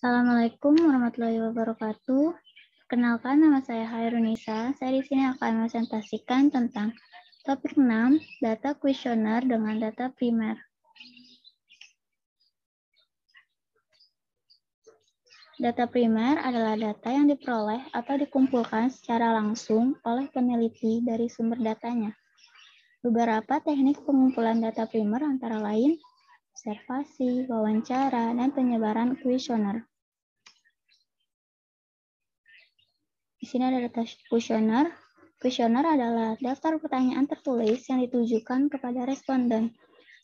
Assalamualaikum warahmatullahi wabarakatuh. Perkenalkan, nama saya Hairunisa. Saya di sini akan presentasikan tentang topik 6, data kuesioner dengan data primer. Data primer adalah data yang diperoleh atau dikumpulkan secara langsung oleh peneliti dari sumber datanya. Beberapa teknik pengumpulan data primer antara lain observasi, wawancara, dan penyebaran kuesioner. Di sini ada data kuesioner. Kuesioner adalah daftar pertanyaan tertulis yang ditujukan kepada responden.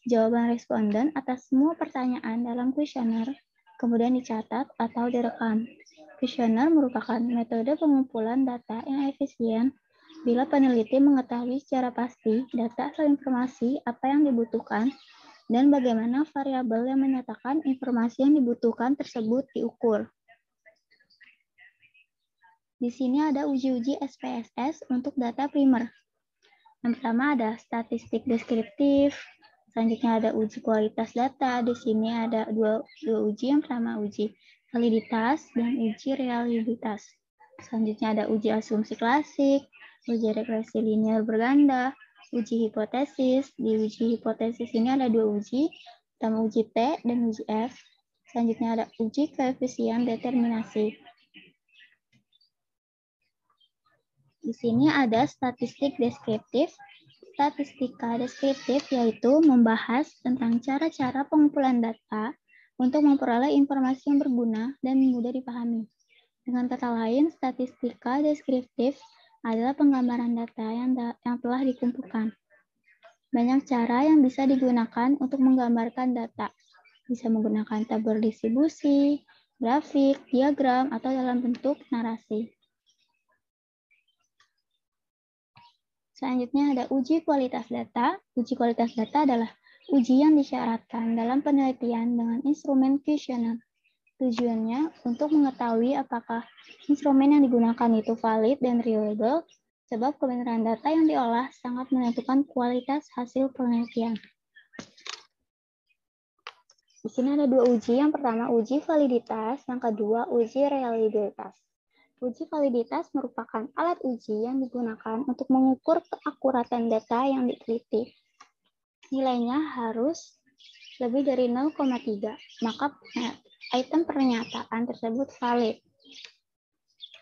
Jawaban responden atas semua pertanyaan dalam kuesioner kemudian dicatat atau direkam. Kuesioner merupakan metode pengumpulan data yang efisien bila peneliti mengetahui secara pasti data atau informasi apa yang dibutuhkan dan bagaimana variabel yang menyatakan informasi yang dibutuhkan tersebut diukur. Di sini ada uji-uji SPSS untuk data primer. Yang pertama ada statistik deskriptif, selanjutnya ada uji kualitas data. Di sini ada dua uji, yang pertama uji validitas dan uji reliabilitas. Selanjutnya ada uji asumsi klasik, uji regresi linear berganda, uji hipotesis. Di uji hipotesis ini ada dua uji, pertama uji T dan uji F. Selanjutnya ada uji koefisien determinasi. Di sini ada statistik deskriptif. Statistika deskriptif yaitu membahas tentang cara-cara pengumpulan data untuk memperoleh informasi yang berguna dan mudah dipahami. Dengan kata lain, statistika deskriptif adalah penggambaran data yang telah dikumpulkan. Banyak cara yang bisa digunakan untuk menggambarkan data. Bisa menggunakan tabel distribusi, grafik, diagram, atau dalam bentuk narasi. Selanjutnya ada uji kualitas data. Uji kualitas data adalah uji yang disyaratkan dalam penelitian dengan instrumen kuesioner. Tujuannya untuk mengetahui apakah instrumen yang digunakan itu valid dan reliable, sebab kebenaran data yang diolah sangat menentukan kualitas hasil penelitian. Di sini ada dua uji. Yang pertama uji validitas, yang kedua uji reliabilitas. Uji validitas merupakan alat uji yang digunakan untuk mengukur keakuratan data yang diteliti. Nilainya harus lebih dari 0,3, maka item pernyataan tersebut valid.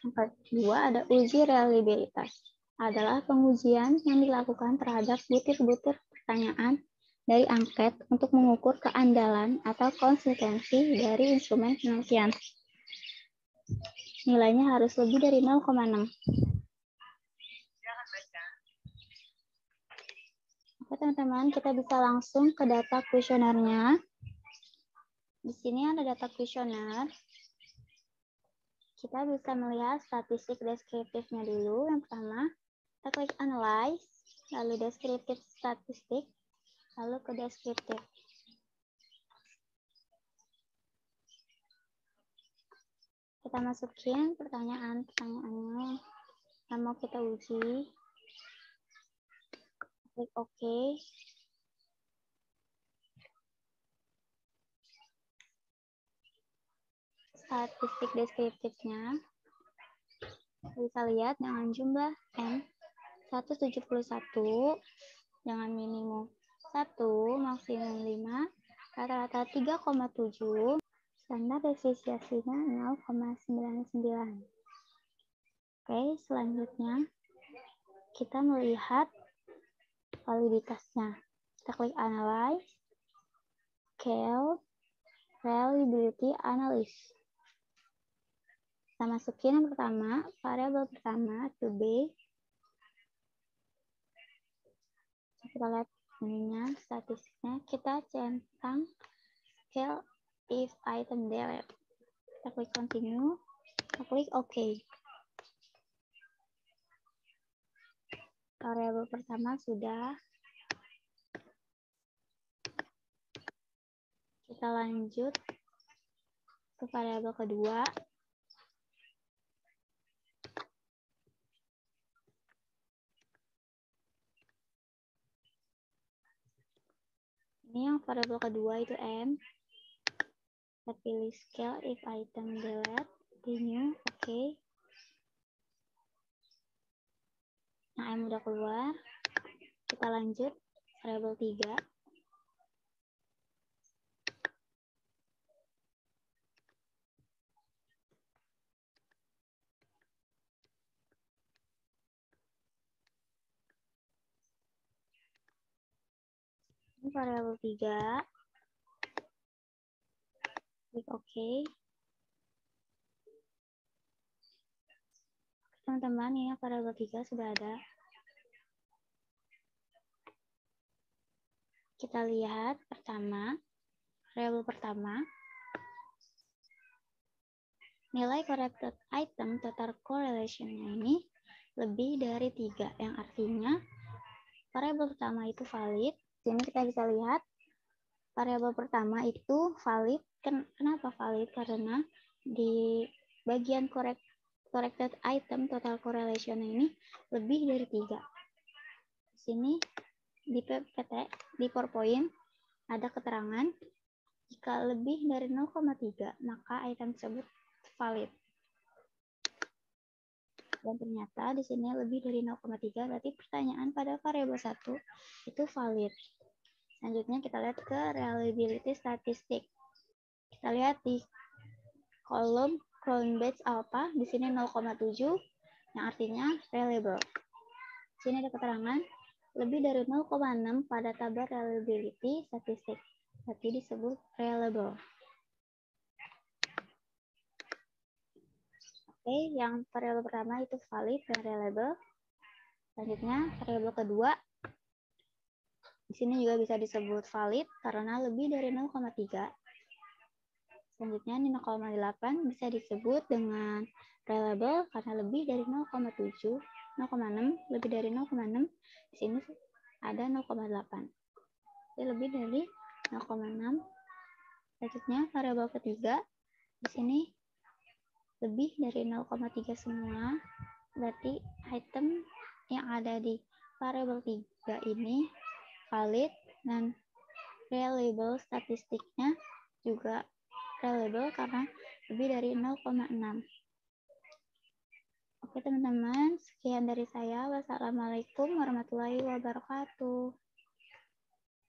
Yang kedua ada uji reliabilitas. Adalah pengujian yang dilakukan terhadap butir-butir pertanyaan dari angket untuk mengukur keandalan atau konsistensi dari instrumen penelitian. Nilainya harus lebih dari 0,6. Oke teman-teman, kita bisa langsung ke data kuesionernya. Di sini ada data kuesioner. Kita bisa melihat statistik deskriptifnya dulu. Yang pertama, kita klik analyze, lalu deskriptif statistik, lalu ke deskriptif. Kita masukin pertanyaannya yang mau kita uji. Klik OK. Statistik deskriptifnya bisa lihat dengan jumlah N 171, dengan minimum 1, maksimum 5, rata-rata 3,7, standar defisiensinya 0,99. Oke, selanjutnya kita melihat validitasnya. Kita klik analyze, scale, reliability analysis. Kita masukin yang pertama, variabel pertama, to B. Kita lihat ininya, statistiknya. Kita centang scale if item delete. Kita klik continue, kita klik OK. Variabel pertama sudah. Kita lanjut ke variabel kedua. Ini yang variabel kedua itu M. Kita pilih scale if item delete, renew, oke. Nah, M udah keluar. Kita lanjut variabel 3. Ini variabel 3. Klik OK. Teman-teman, ini variabel 3 sudah ada. Kita lihat pertama, variabel pertama, nilai corrected item total correlation-nya ini lebih dari 3, yang artinya variabel pertama itu valid. Sini kita bisa lihat variabel pertama itu valid. Kenapa valid? Karena di bagian corrected item total correlation ini lebih dari 3. Di sini di PPT, di PowerPoint ada keterangan jika lebih dari 0,3 maka item tersebut valid. Dan ternyata di sini lebih dari 0,3 berarti pertanyaan pada variabel 1 itu valid. Selanjutnya kita lihat ke reliability statistik. Kita lihat di kolom crawling batch alpha di sini 0,7 yang artinya reliable. Di sini ada keterangan lebih dari 0,6 pada tabel reliability statistik. Berarti disebut reliable. Oke, yang variabel pertama itu valid dan reliable. Selanjutnya variabel kedua di sini juga bisa disebut valid karena lebih dari 0,3. Selanjutnya 0,8 bisa disebut dengan reliable karena lebih dari 0,7, 0,6, lebih dari 0,6. Di sini ada 0,8. Jadi lebih dari 0,6. Selanjutnya variabel ketiga di sini lebih dari 0,3 semua. Berarti item yang ada di variabel 3 ini valid dan reliable statistiknya juga reliable karena lebih dari 0,6. Oke teman-teman, sekian dari saya. Wassalamualaikum warahmatullahi wabarakatuh.